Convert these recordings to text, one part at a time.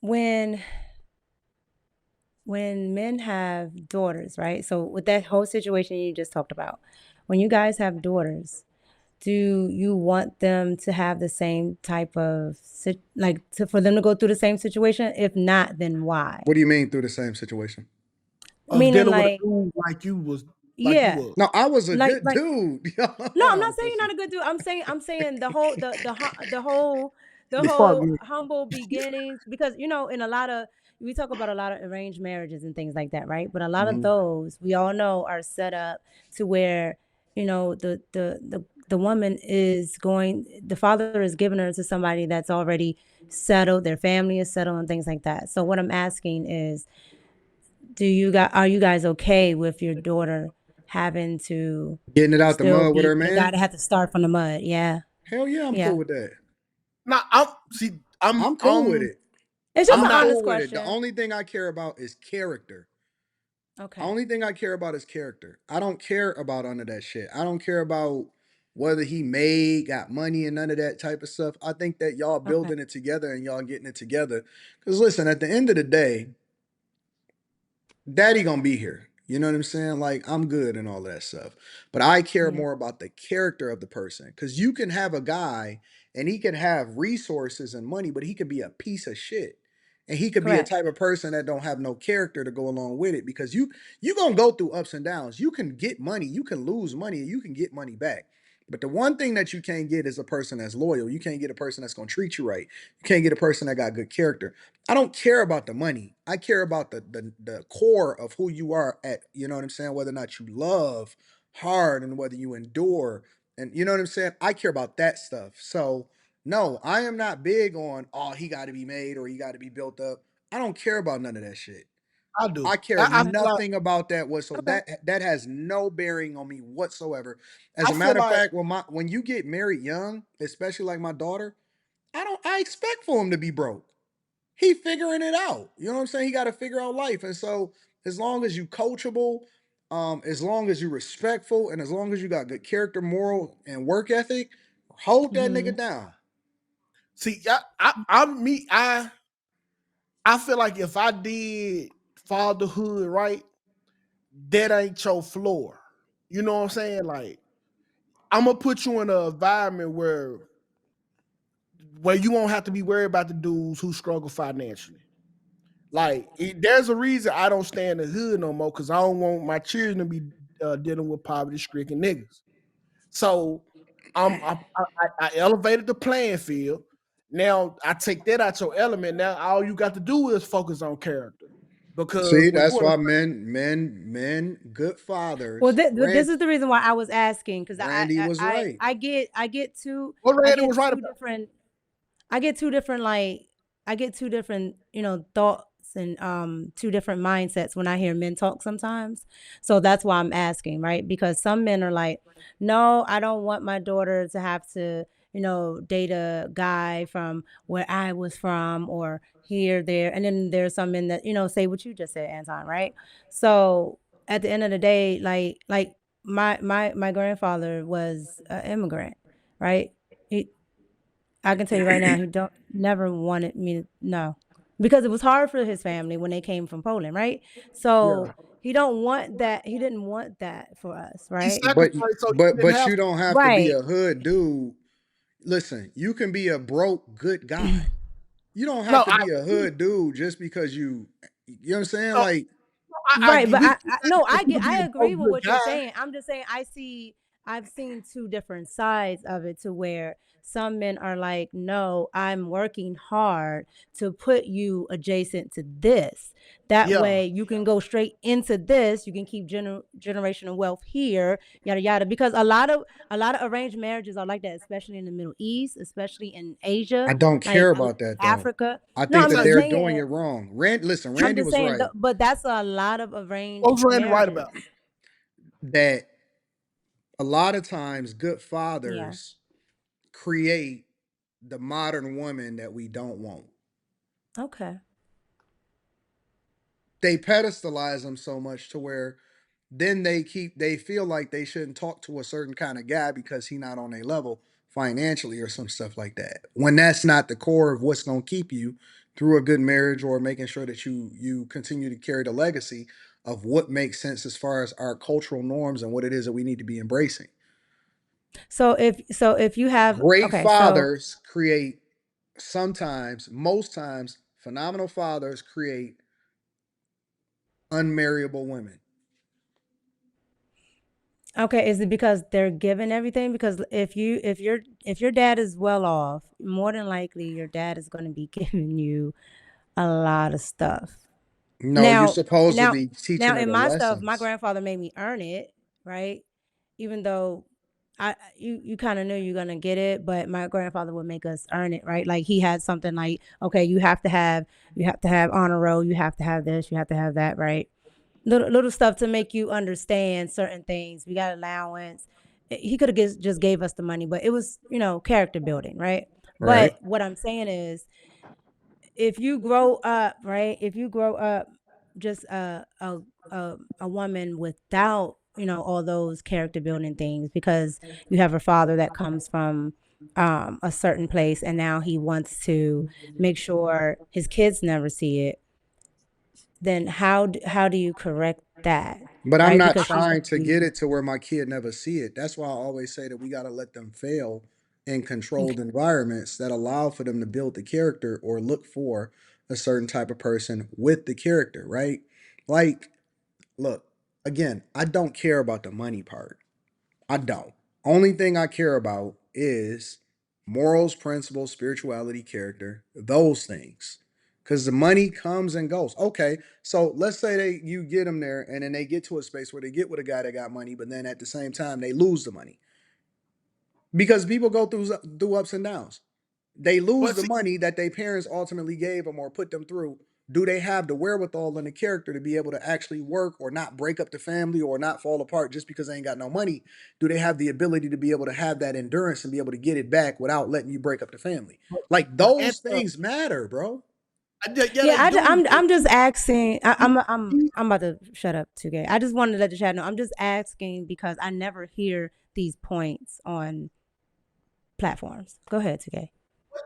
when men have daughters, right? So with that whole situation you just talked about, when you guys have daughters, do you want them to have the same type of like for them to go through the same situation? If not, then why? What do you mean through the same situation? Of Meaning dealing with a like, dude like you was like you yeah, was. No, I was a good like dude. no, Hold I'm on, not saying you're pussy. not a good dude. I'm saying the whole the Fuck whole you. humble beginnings, because in a lot of we talk about a lot of arranged marriages and things like that, right? But a lot of Mhm. those we all know are set up to where the woman is going, the father is giving her to somebody that's already settled, their family is settled and things like that. So what I'm asking is, are you guys okay with your daughter having to Getting it out the still mud with be her the guy man? that had to start from the mud? Yeah. Hell yeah, I'm Yeah. cool with that. Nah, I'm see. I'm cool with it. It's just I'm an I'm not. honest cool with it. The question. only thing I care about is character. Okay. Only thing I care about is character. I don't care about none of that shit. I don't care about whether he made, got money, and none of that type of stuff. I think that y'all Okay. building it together and y'all getting it together. Because listen, at the end of the day, daddy gonna be here. You know what I'm saying? Like, I'm good and all that stuff. But I care Yeah. more about the character of the person. Cause you can have a guy and he can have resources and money, but he could be a piece of shit. And he could be a Correct. type of person that don't have no character to go along with it, because you gonna go through ups and downs. You can get money, you can lose money, and you can get money back. But the one thing that you can't get is a person that's loyal. You can't get a person that's gonna treat you right. You can't get a person that got good character. I don't care about the money. I care about the core of who you are at, you know what I'm saying? Whether or not you love hard and whether you endure. And you know what I'm saying? I care about that stuff. So no, I am not big on, oh, he got to be made or he got to be built up. I don't care about none of that shit. I do. I care I feel like. nothing about that whatsoever. Okay. That has no bearing on me whatsoever. As I a feel matter of like. fact, when you get married young, especially like my daughter, I expect for him to be broke. He figuring it out. You know what I'm saying? He got to figure out life. And so as long as you coachable, as long as you respectful, and as long as you got good character, moral, and work ethic, hold that nigga Mhm. down. See, I'm me. I feel like if I did fatherhood right, that ain't your floor. You know what I'm saying? Like, I'm gonna put you in an environment where you won't have to be worried about the dudes who struggle financially. Like, there's a reason I don't stay in the hood no more, because I don't want my children to be dealing with poverty-stricken niggas. So, I elevated the playing field. Now I take that out your element. Now all you got to do is focus on character, because See, when you that's in a why men, good Well, fathers. this is the reason why I was asking, because Randy was right. I Randy get was right two about. different I get two different like I get two different, thoughts and two different mindsets when I hear men talk sometimes. So that's why I'm asking, right? Because some men are like, "No, I don't want my daughter to have to, date a guy from where I was from or here there." And then there's some men that, say what you just said, Anton, right? So at the end of the day, like my grandfather was an immigrant, right? He I can tell you right now, he don't never wanted me to no. Because it was hard for his family when they came from Poland, right? Yeah, So, he didn't want that for us, he right? But sacrificed so you but didn't but have you to. don't have to be Right. a hood dude. Listen, you can be a broke good guy. You don't have No, to be a hood dude just because you know what I'm saying? no, Like, Right, but we I no, sacrifice you to be I a agree broke with good what you're guy. saying. I'm just saying I've seen two different sides of it to where some men are like, "No, I'm working hard to put you adjacent to this. That Yeah, way you can go straight into this. You can keep generational wealth here, yada yada." Because a lot of arranged marriages are like that, especially in the Middle East, especially in I Asia, don't like care about that though. Africa. I No, think I'm that just they're exactly. doing saying it wrong. Listen, I'm Randy just was saying, right but that's a lot of arranged What's Randy right marriages. about? that a lot of times good Yeah. fathers create the modern woman that we don't want. Okay. They pedestalize them so much to where then they feel like they shouldn't talk to a certain kind of guy because he not on a level financially or some stuff like that. When that's not the core of what's gonna keep you, through a good marriage, or making sure that you continue to carry the legacy of what makes sense as far as our cultural norms and what it is that we need to be embracing. So if you have Great okay, so fathers create, sometimes, most times, phenomenal fathers create unmarriable women. okay, is it because they're given everything? Because if your dad is well off, more than likely your dad is going to be giving you a lot of stuff. No, you're Now, supposed to now, be teaching now, her in the my stuff, my lessons. grandfather made me earn it, right? Even though you kind of knew you're gonna get it, but my grandfather would make us earn it, right? Like he had something like, okay, you have to have honor roll, you have to have this, you have to have that, right? Little stuff to make you understand certain things. We got allowance. He could have just gave us the money, but it was character building, right? Right. But what I'm saying is if you grow up, right? If you grow up just a woman without, all those character building things because you have a father that comes from a certain place and now he wants to make sure his kids never see it, then how do you correct that? But I'm Right? not Because she's trying going to to get be it to where my kid never see it. That's why I always say that we got to let them fail in controlled okay. environments that allow for them to build the character or look for a certain type of person with the character, right? Like, look, again, I don't care about the money part. I don't. Only thing I care about is morals, principles, spirituality, character, those things. Because the money comes and goes. Okay, so let's say you get them there, and then they get to a space where they get with a guy that got money, but then at the same time they lose the money because people go through ups and downs. They lose But the see, money that their parents ultimately gave them or put them through. Do they have the wherewithal and the character to be able to actually work or not break up the family or not fall apart just because they ain't got no money? Do they have the ability to be able to have that endurance and be able to get it back without letting you break up the family? but, Like but things Anton, matter, bro. yeah, Yeah, they do. I'm just asking. You- you- I'm about to shut up, 2K. I just wanted to let the chat know. I'm just asking because I never hear these points on platforms. Go ahead, 2K.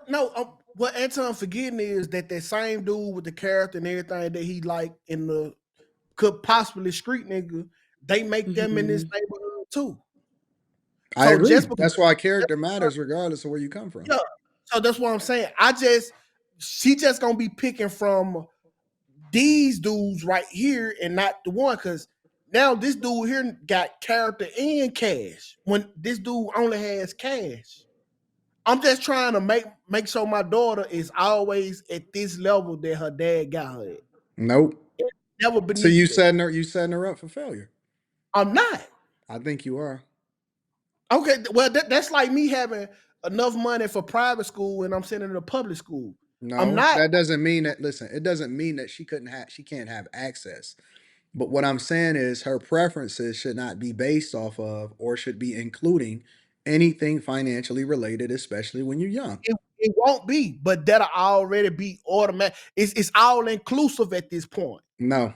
no, what Anton forgetting is that same dude with the character and everything that he like in the could possibly street nigga, they make them in this Mhm. neighborhood too. I So agree. just because, That's why just character because matters regardless of where you come from. yeah, so that's what I'm saying. She just gonna be picking from these dudes right here and not the one because now this dude here got character and cash when this dude only has cash. I'm just trying to make sure my daughter is always at this level that her dad got her at. Nope. Never So beneath that. you setting her up for failure. I'm not. I think you are. Okay, well that's like me having enough money for private school and I'm sending her to public school. I'm No, not. that doesn't mean that. Listen, it doesn't mean that she can't have access. But what I'm saying is her preferences should not be based off of or should be including anything financially related, especially when you're young. It won't be, but that'll already be automatic. It's all inclusive at this point. No.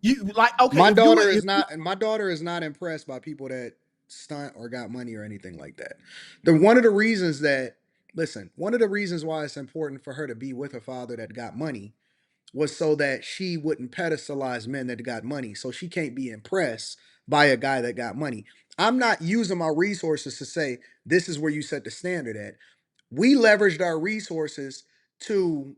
You like okay if you My daughter is not impressed by people that stunt or got money or anything like that. The one of the reasons that listen, one of the reasons why it's important for her to be with a father that got money was so that she wouldn't pedestalize men that got money. So she can't be impressed by a guy that got money. I'm not using my resources to say this is where you set the standard at. We leveraged our resources to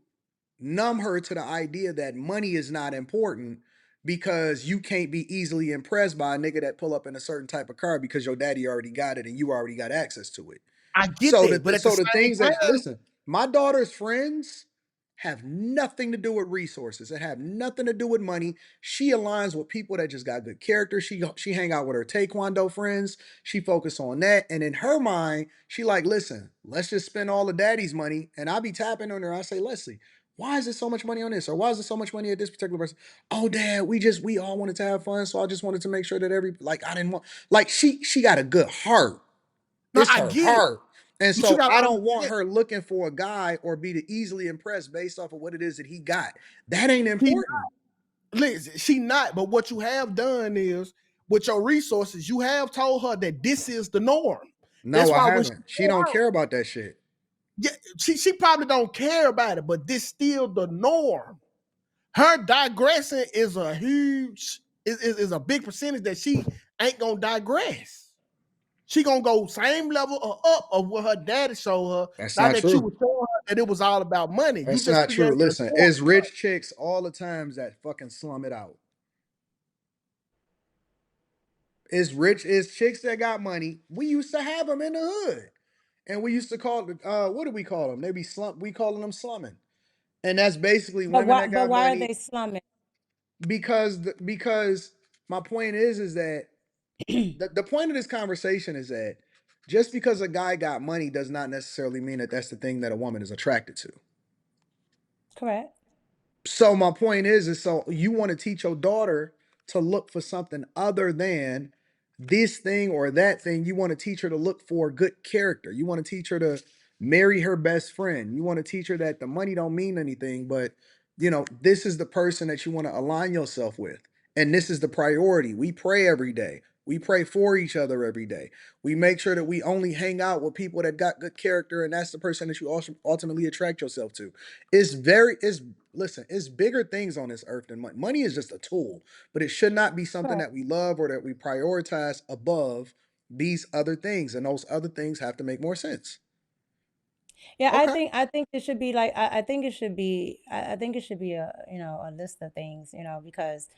numb her to the idea that money is not important because you can't be easily impressed by a nigga that pull up in a certain type of car because your daddy already got it and you already got access to it. I get that, but at the So the same things that time, listen, my daughter's friends have nothing to do with resources. It have nothing to do with money. She aligns with people that just got good character. She hang out with her taekwondo friends. She focus on that, and in her mind, she like, listen, let's just spend all the daddy's money. And I be tapping on her. I say, Leslie, why is there so much money on this, or why is there so much money at this particular person? Oh, dad, we all wanted to have fun, so I just wanted to make sure that I didn't want like she got a good heart. no, It's I her get it, heart. And but you so gotta I don't want understand. her looking for a guy or be to easily impressed based off of what it is that he got. That ain't She important. listen, she not. But what you have done is with your resources, you have told her that this is the norm. No, That's I why when she haven't. She go don't out, care about that shit. Yeah, she probably don't care about it, but this still the norm. Her digressing is a huge is a big percentage that she ain't gonna digress. She gonna go same level or up of what her daddy showed her. That's Not not that you true. was showing her that it was all about money. You That's just not true. created a Listen, norm. it's rich chicks all the times that fucking slum it out. It's chicks that got money. We used to have them in the hood, and we used to call what do we call them? They be slump. We calling them slumming, and that's basically But women why? that But got why are money. they slumming? Because my point is that the point of this conversation is that just because a guy got money does not necessarily mean that that's the thing that a woman is attracted to. Correct. So my point is so you want to teach your daughter to look for something other than this thing or that thing. You want to teach her to look for good character. You want to teach her to marry her best friend. You want to teach her that the money don't mean anything, but this is the person that you want to align yourself with. And this is the priority. We pray every day. We pray for each other every day. We make sure that we only hang out with people that got good character, and that's the person that you also ultimately attract yourself to. It's listen, it's bigger things on this earth than money. Money is just a tool, but it should not be something Correct. that we love or that we prioritize above these other things. And those other things have to make more sense. Yeah, Okay. I think it should be like I think it should be I think it should be a a list of things, because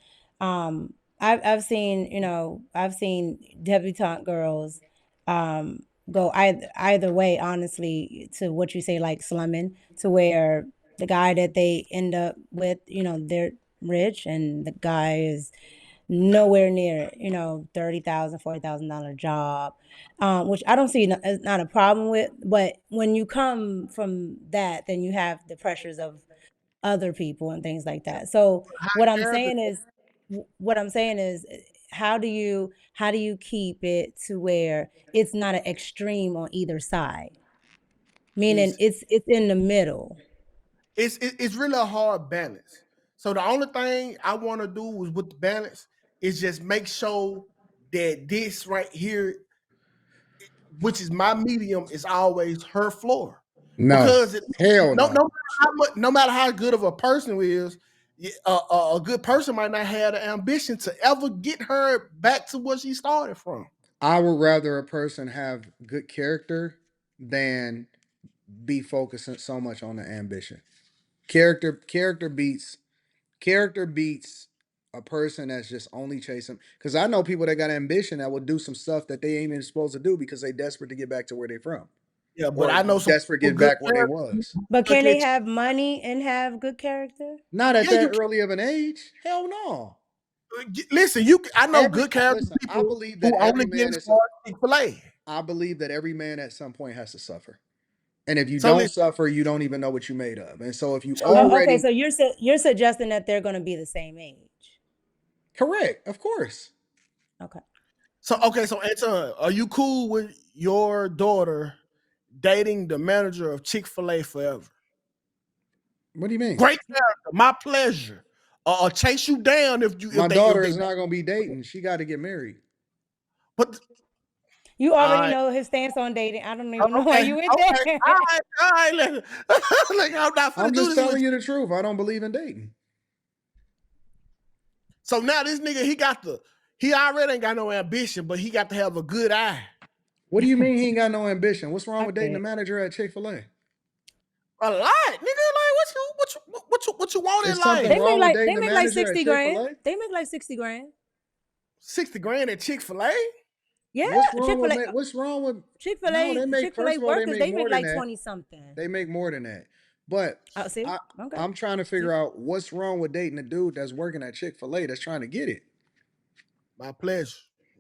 I've seen, I've seen debutante girls go either way, honestly, to what you say, like slumming, to where the guy that they end up with, they're rich and the guy is nowhere near, $30,000, $40,000 job, which I don't see as not a problem with. But when you come from that, then you have the pressures of other people and things like that. So High character what I'm saying is, how do you keep it to where it's not an extreme on either side? Meaning is it's in the middle. it's really a hard balance. So the only thing I want to do is with the balance is just make sure that this right here, which is my medium, is always her floor. No, Because hell no no. matter how much, no matter how good of a person is, a good person might not have the ambition to ever get her back to where she started from. I would rather a person have good character than be focusing so much on the ambition. Character beats a person that's just only chasing. Because I know people that got ambition that will do some stuff that they ain't even supposed to do because they desperate to get back to where they from, Yeah, but or I know some desperate to people get good back where they character. was. But Look can they at you. have money and have good character? Not at Yeah, that you early of an age. Hell no. listen. I know good character Listen. I people believe that who only every get man as is. far as Chick-fil-A. I believe that every man at some point has to suffer. And if you So don't listen, suffer, you don't even know what you made of. And so if you so Oh, okay. already So you're suggesting that they're going to be the same age. correct, of course. Okay. okay, so Anton, are you cool with your daughter dating the manager of Chick-fil-A forever? What do you mean? Great character, my pleasure. Or chase you down My if daughter they is not gonna be dating. She got to get married. but You all already right. know his stance on dating. I don't even know why Okay, you went okay, there. all right. Like, I'm not I'm finna do just this with telling you. you the truth. I don't believe in dating. So now this nigga, he already ain't got no ambition, but he got to have a good eye. What do you mean he ain't got no ambition? What's wrong I with dating the can't. manager at Chick-fil-A? A lot, nigga. Like what you want in Is something They life? make wrong with like dating they the make like manager at 60 grand. Chick-fil-A? They make like 60 grand. 60 grand at Chick-fil-A? Yeah, What's wrong with Chick-fil-A What's wrong with? No, Chick-fil-A they make first Chick-fil-A of all they workers, make they more make than like that. 20 something. They make more than that. But Oh, see? I Okay. I'm trying to figure See? out what's wrong with dating a dude that's working at Chick-fil-A that's trying to get it. My pleasure.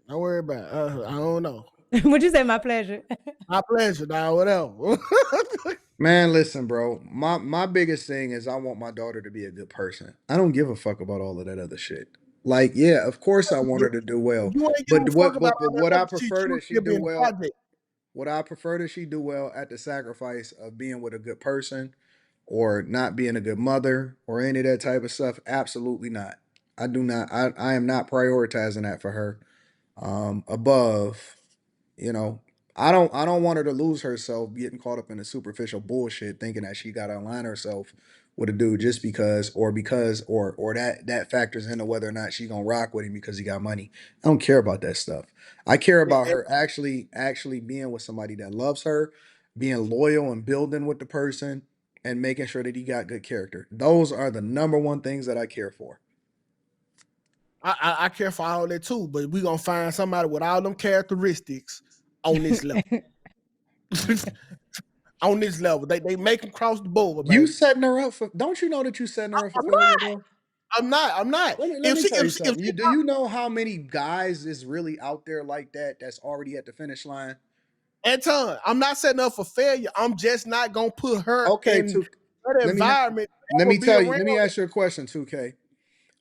Don't worry about it. I don't know. Would you say my pleasure? My pleasure, dog. Whatever. Man, listen, bro. My biggest thing is I want my daughter to be a good person. I don't give a fuck about all of that other shit. Like, yeah, of course I want her to do well. You ain't give But a fuck what about but all but that what I other shit. prefer You that she still be do in the well, project. what I prefer that she do well at the sacrifice of being with a good person or not being a good mother or any of that type of stuff. Absolutely not. I do not I am not prioritizing that for her above, you know, I don't want her to lose herself getting caught up in the superficial bullshit thinking that she got to align herself with a dude just because or that factors into whether or not she gonna rock with him because he got money. I don't care about that stuff. I care about And her actually being with somebody that loves her, being loyal and building with the person, and making sure that he got good character. Those are the number one things that I care for. I care for all that too, but we gonna find somebody with all them characteristics on this level. On this level, they make them cross the board, You baby. setting her up for? Don't you know that you setting her up for I'm failure, not. bro? I'm not. I'm not. Let me tell you something. Do you know how many guys is really out there like that that's already at the finish line? Anton, I'm not setting up for failure. I'm just not gonna put her Okay, in two. that Let me environment let ever me be tell you. around. Let me ask you a question, 2K.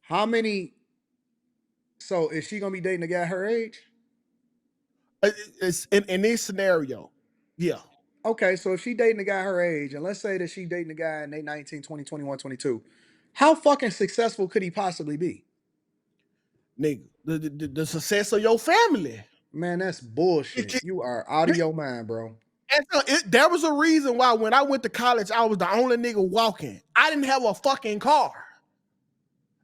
How many? So is she gonna be dating a guy her age? It's in this scenario. Yeah, Okay, so if she dating a guy her age, and let's say that she dating a guy and they 19, 20, 21, 22, how fucking successful could he possibly be? nigga, the success of your family. Man, that's It, bullshit. it, You are out of your mind, bro. there was a reason why when I went to college, I was the only nigga walking. I didn't have a fucking car.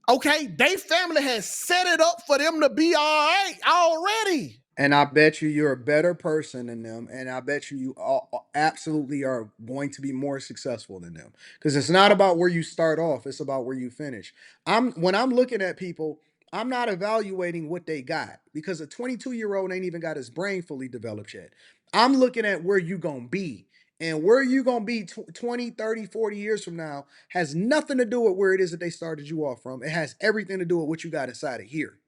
Okay, they family has set it up for them to be all right already. And I bet you're a better person than them, and I bet you absolutely are going to be more successful than them. Because it's not about where you start off; it's about where you finish. When I'm looking at people, I'm not evaluating what they got because a 22-year-old ain't even got his brain fully developed yet. I'm looking at where you gonna be, and where you gonna be 20, 30, 40 years from now has nothing to do with where it is that they started you off from. It has everything to do with what you got inside of here.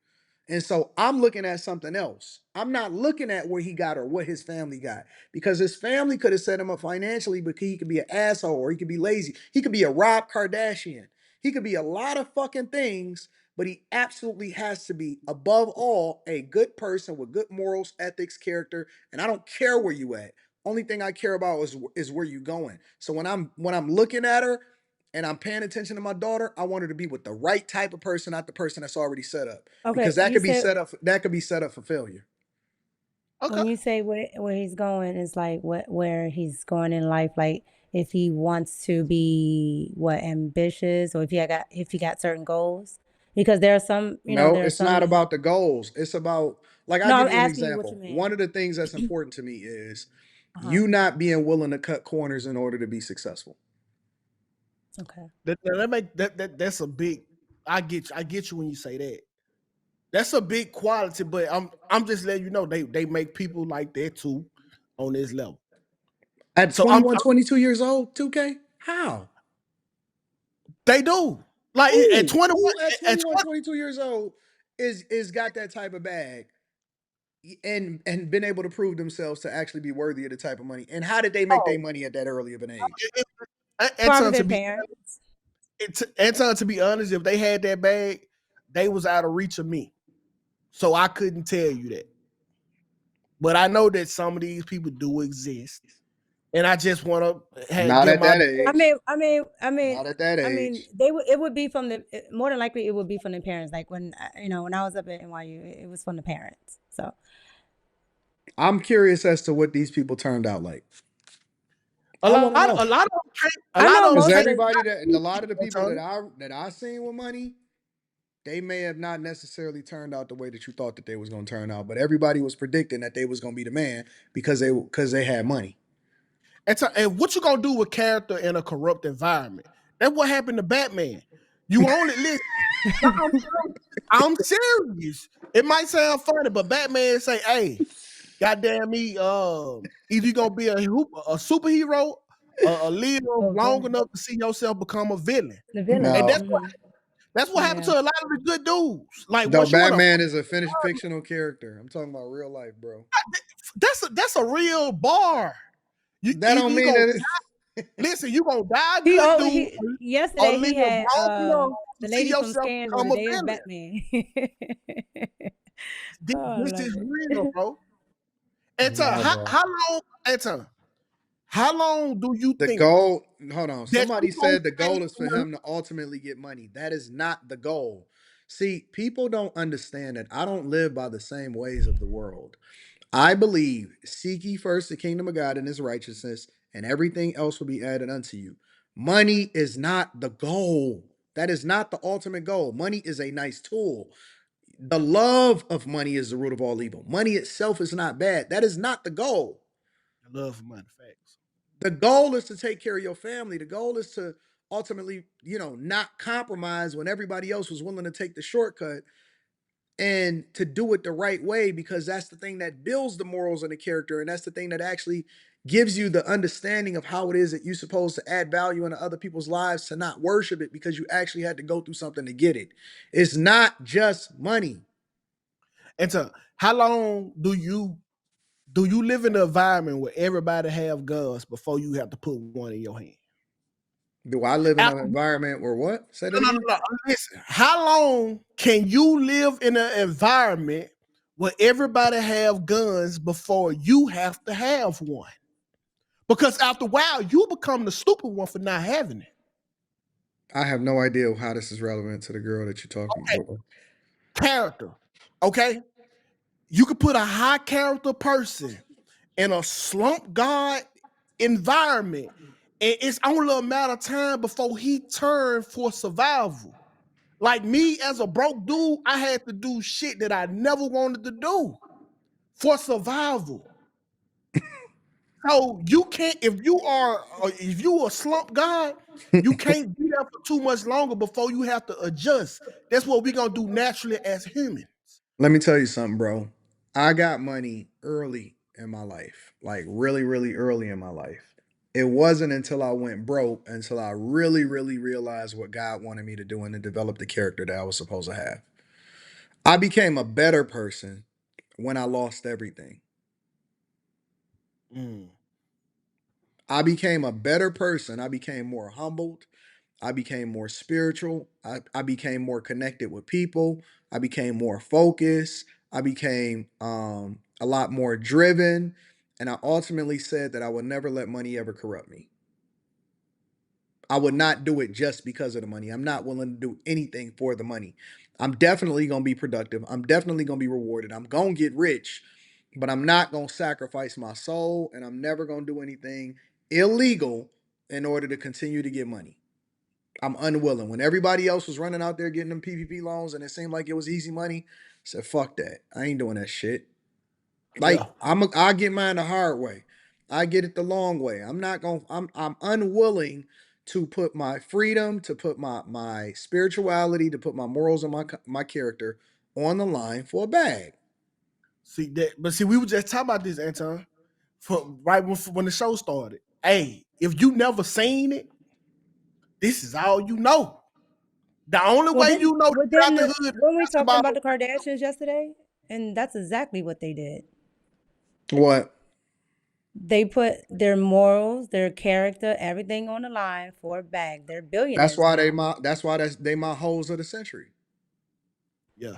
And so I'm looking at something else. I'm not looking at where he got or what his family got because his family could have set him up financially, but he could be an asshole or he could be lazy. He could be a Rob Kardashian. He could be a lot of fucking things, but he absolutely has to be, above all, a good person with good morals, ethics, character. And I don't care where you at. Only thing I care about is where you going. So when I'm looking at her, and I'm paying attention to my daughter, I want her to be with the right type of person, not the person that's already set up, because Okay, that you could be said set up. That could be set up for failure. Okay. when you say where he's going is like where he's going in life, like if he wants to be what ambitious or if he got certain goals, because there are some, No, there are it's some not men. about the goals. It's about, like, I'll No, give I'm you an asking you what you example. One mean. of the things that's important to me is Uh-huh. you not being willing to cut corners in order to be successful. Okay. That's a big. I get you when you say that. That's a big quality, but I'm just letting you know they make people like that too on this level. At So 21, 22 years old, 2K? How? they do like at Who? 21 Who at at 21, 22 years old is got that type of bag and been able to prove themselves to actually be worthy of the type of money? And how did they make their 20, money at that early of an age? Probably Anton their parents. Anton to be honest, if they had that bag, they was out of reach of me. So I couldn't tell you that. But I know that some of these people do exist. And I just want to Not give at my that I age. mean, I mean, I mean, Not at that I mean, age. they would. It would be from the more than likely. It would be from the parents. Like when when I was up at NYU, it was from the parents. So I'm curious as to what these people turned out like. a I lot want to know. a lot of them can't, a I lot know of them Because most of can't the. everybody that a lot of the people Anton. that I seen with money, they may have not necessarily turned out the way that you thought that they was gonna turn out. But everybody was predicting that they was gonna be the man because they had money. And what you gonna do with character in a corrupt environment? That's what happened to Batman. You only listen. No, I'm serious. It might sound funny, but Batman say, "Hey, goddamn me, either you gonna be a superhero or live Oh, long villain. enough to see yourself become a villain." The villain. And No, that's what happened Yeah. to a lot of the good dudes. Like no, once you in a Batman is a finished fictional character. I'm talking about real life, bro. that's a real bar. You That either don't you mean gonna that. listen, you gonna die a He good oh dude he or yesterday live he had long enough to the see lady from yourself Scandal. become a Today is villain. Batman. This, Oh, I this love is real, it. bro. Anton, No, bro. how long, Anton, how long do you The think goal, hold on. that you Somebody gonna said the stay goal is for him to ultimately get money. That is not the goal. See, people don't understand that I don't live by the same ways of the world. I believe, seek ye first the kingdom of God and his righteousness, and everything else will be added unto you. Money is not the goal. That is not the ultimate goal. Money is a nice tool. The love of money is the root of all evil. Money itself is not bad. That is not the goal. I love for money facts. The goal is to take care of your family. The goal is to ultimately, not compromise when everybody else was willing to take the shortcut and to do it the right way, because that's the thing that builds the morals and the character, and that's the thing that actually gives you the understanding of how it is that you're supposed to add value into other people's lives, to not worship it because you actually had to go through something to get it. It's not just money. And so, how long do you live in an environment where everybody have guns before you have to put one in your hand? Do I live in an After, environment where what? Say that no, no, again. no, no. Listen, how long can you live in an environment where everybody have guns before you have to have one? Because after a while, you become the stupid one for not having it. I have no idea how this is relevant to the girl that you're talking Okay, about. character. Okay, you could put a high character person in a slump god environment, and it's only a matter of time before he turned for survival. Like me as a broke dude, I had to do shit that I never wanted to do for survival. So you can't, if you a slump god, you can't be there for too much longer before you have to adjust. That's what we gonna do naturally as humans. Let me tell you something, bro. I got money early in my life, like really, really early in my life. It wasn't until I went broke until I really, really realized what God wanted me to do and to develop the character that I was supposed to have. I became a better person when I lost everything. Mm. I became a better person. I became more humbled. I became more spiritual. I became more connected with people. I became more focused. I became a lot more driven. And I ultimately said that I would never let money ever corrupt me. I would not do it just because of the money. I'm not willing to do anything for the money. I'm definitely going to be productive. I'm definitely going to be rewarded. I'm going to get rich, but I'm not going to sacrifice my soul, and I'm never going to do anything illegal in order to continue to get money. I'm unwilling. When everybody else was running out there getting them PPP loans and it seemed like it was easy money, I said, fuck that. I ain't doing that shit. Yeah. Like I get mine the hard way. I get it the long way. I'm not going I'm unwilling to put my freedom, to put my spirituality, to put my morals and my character on the line for a bag. See that, but see, we were just talking about this, Anton, for right when the show started. Hey, if you never seen it, this is all you know. The only Well, way didn't you know to well get out didn't the hood is weren't we talking basketball. about the Kardashians yesterday? And that's exactly what they did. What? They put their morals, their character, everything on the line for a bag. They're billionaires now. That's why they my hoes of the century. Yeah,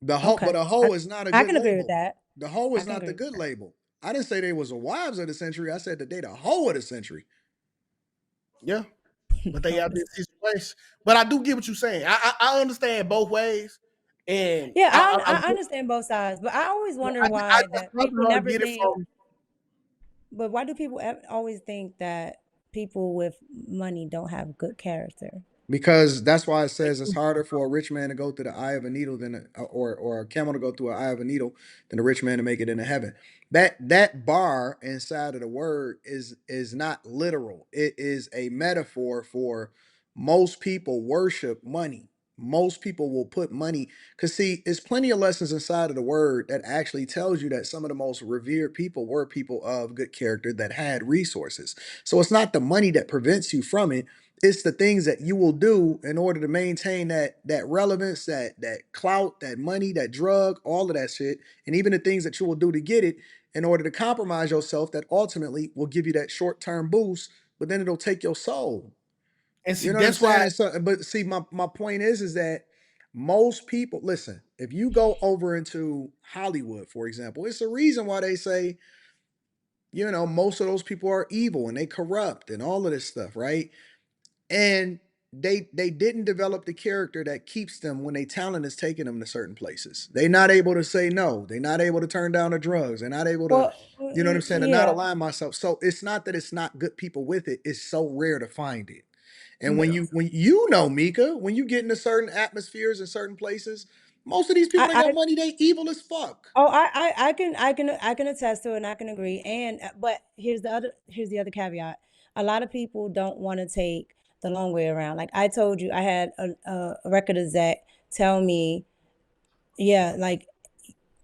But Okay. a hoe is not a I good can agree with label. that. The hoe I is can not agree the with good that. label. I didn't say they was the wives of the century. I said that they the hoe of the century. yeah, but they out Okay. this situation. But I do get what you're saying. I understand both ways, and Yeah, I understand both sides, but I always wonder I why just that rather people her never get it think. from. But why do people always think that people with money don't have good character? Because that's why it says it's harder for a rich man to go through the eye of a needle than or a camel to go through an eye of a needle than a rich man to make it into heaven. That bar inside of the word is not literal. It is a metaphor for most people worship money. Most people will put money because see, it's plenty of lessons inside of the word that actually tells you that some of the most revered people were people of good character that had resources. So it's not the money that prevents you from it, it's the things that you will do in order to maintain that relevance, that clout, that money, that drug, all of that shit, and even the things that you will do to get it in order to compromise yourself that ultimately will give you that short-term boost, but then it'll take your soul. And see, You know what I'm that's why. saying? So, but see, my point is that most people listen, if you go over into Hollywood, for example, it's a reason why they say, most of those people are evil and they corrupt and all of this stuff, right? And they didn't develop the character that keeps them when they talent is taking them to certain places. They're not able to say no. They're not able to turn down the drugs. They're not able to, Well, you know what I'm saying, to not yeah. align myself. So it's not that it's not good people with it. It's so rare to find it. And Yeah. when you know, Mika, when you get into certain atmospheres and certain places, most of these people that got I money, they evil as fuck. Oh, I can attest to it and I can agree. And but here's the other caveat. A lot of people don't want to take the long way around. Like I told you, I had a record exec tell me, yeah, like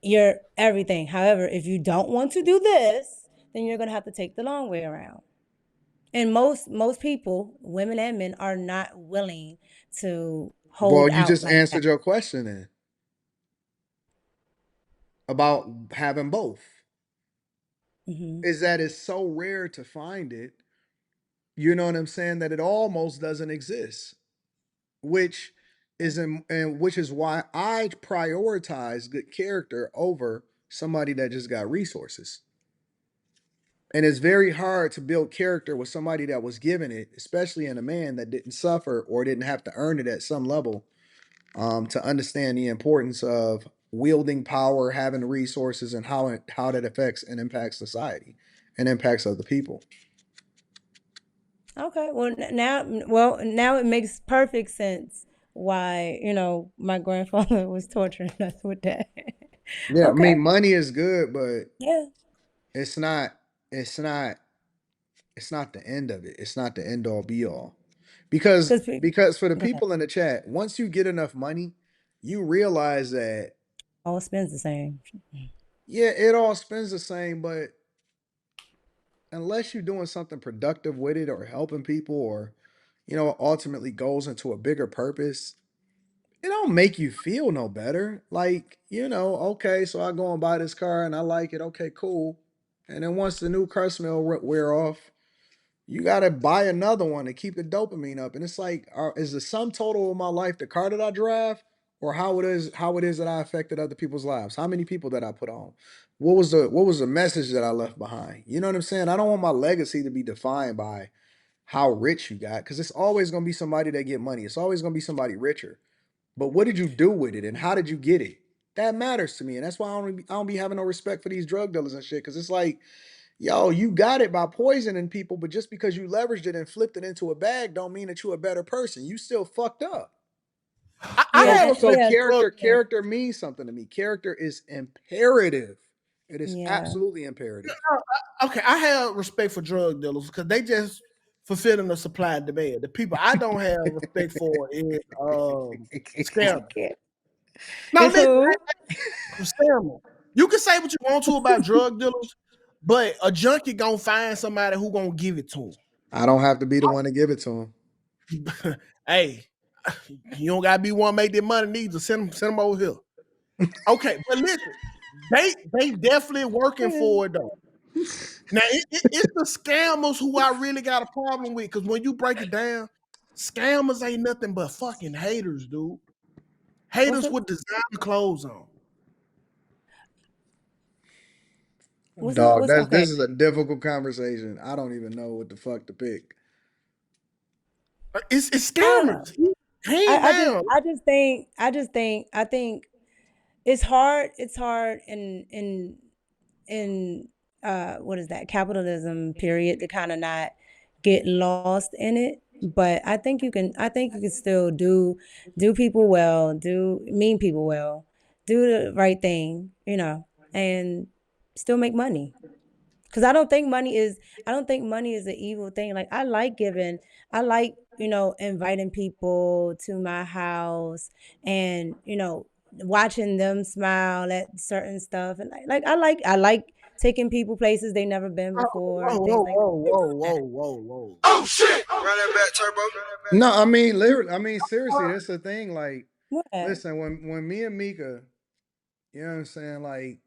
you're everything. However, if you don't want to do this, then you're gonna have to take the long way around. And most people, women and men, are not willing to hold Well, you out just like that. answered your question then about having both. Hmm. Is that it's so rare to find it, you know what I'm saying, that it almost doesn't exist. Which is and which is why I prioritize good character over somebody that just got resources. And it's very hard to build character with somebody that was given it, especially in a man that didn't suffer or didn't have to earn it at some level, to understand the importance of wielding power, having resources, and how that affects and impacts society and impacts other people. Okay. Well, now it makes perfect sense why, my grandfather was torturing us with that. Yeah, I Okay. mean, money is good, but Yeah. it's not. It's not. It's not the end of it. It's not the end all be all. Because Because because for the go ahead. people in the chat, once you get enough money, you realize that All spins the same. yeah, it all spends the same, but unless you're doing something productive with it or helping people or ultimately goes into a bigger purpose, it don't make you feel no better. Like, okay, so I go and buy this car and I like it. Okay, cool. And then once the new car smell wear off, you gotta buy another one to keep the dopamine up. And it's like, is the sum total of my life the car that I drive, or how it is that I affected other people's lives? How many people that I put on? What was the message that I left behind? You know what I'm saying? I don't want my legacy to be defined by how rich you got, because it's always gonna be somebody that get money. It's always gonna be somebody richer. But what did you do with it, and how did you get it? That matters to me, and that's why I don't be having no respect for these drug dealers and shit. Because it's like, yo, you got it by poisoning people, but just because you leveraged it and flipped it into a bag, don't mean that you're a better person. You still fucked up. I Yeah, have So and respect so yeah, for drug. character means something to me. Character is imperative. It is yeah. absolutely imperative. Okay, I have respect for drug dealers because they just fulfilling the supply and demand. The people I don't have respect for is I scammers. can't. Now It's listen, who? scammers. You can say what you want to about drug dealers, but a junkie gonna find somebody who gonna give it to I don't have to be the one to give it to him. him. Hey, you don't gotta be one to make their money neither. Send them over here. Okay, but listen, they definitely working for it though. Now it's the scammers who I really got a problem with because when you break it down, scammers ain't nothing but fucking haters, dude. What's Haters it? with designer clothes on. What's it? Dog, What's that's okay? this is a difficult conversation. I don't even know what the fuck to pick. It's I don't know. scammers. Hands I just down. I think it's hard in what is that, capitalism period, to kind of not get lost in it. But I think you can still do people well, do mean people well, do the right thing, and still make money. Because I don't think money is an evil thing. Like I like giving, I like, inviting people to my house and, watching them smile at certain stuff. And I like taking people places they never been Oh, before whoa, and whoa, things like whoa, things whoa, like whoa, that. whoa, whoa. Oh shit! Run that back, Turbo. No, I mean, literally, I mean, seriously, that's the thing. Like, What? listen, when me and Mika, you know what I'm saying? Like,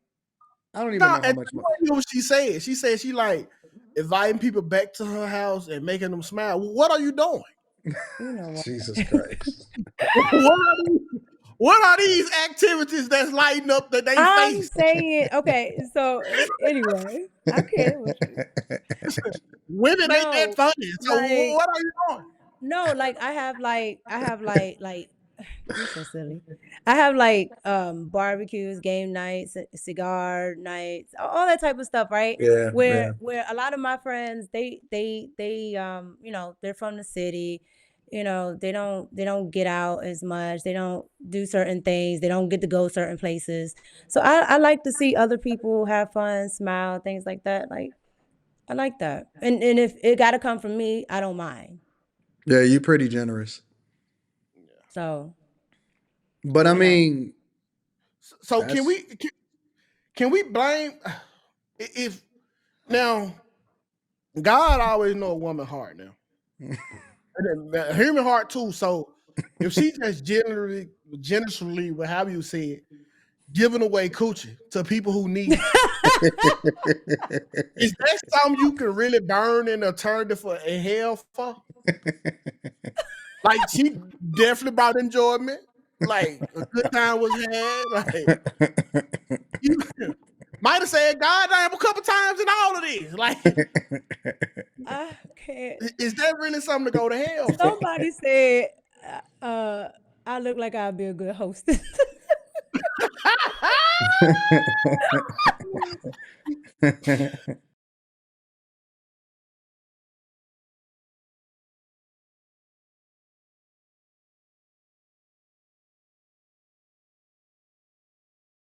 I don't even No, know how and much you money. know what she said. She said she like inviting people back to her house and making them smile. Well, what are you doing? You know what? Jesus Christ. What are these activities that's lighting up that they I'm face? saying, okay, so anyway, I can't with you. Women ain't that No, funny. So like what are you doing? No, like I have like you're so silly. I have like barbecues, game nights, cigar nights, all that type of stuff, right? Yeah, Where yeah. a lot of my friends they you know, they're from the city. You know, they don't get out as much. They don't do certain things. They don't get to go certain places. So I like to see other people have fun, smile, things like that. Like I like that. And if it got to come from me, I don't mind. Yeah, you're pretty generous. So, But I you know. mean, So that's can we blame if now God always know a woman heart now. And then the human heart too. So if she just generously, whatever you say it, giving away coochie to people who need it, is that something you can really burn in eternity for a hell for? Like she definitely brought enjoyment. Like a good time was had. Like you might have said God damn a couple times in all of this. Like, I can't. is that really something to go to hell for? Somebody said, uh, I look like I'll be a good hostess.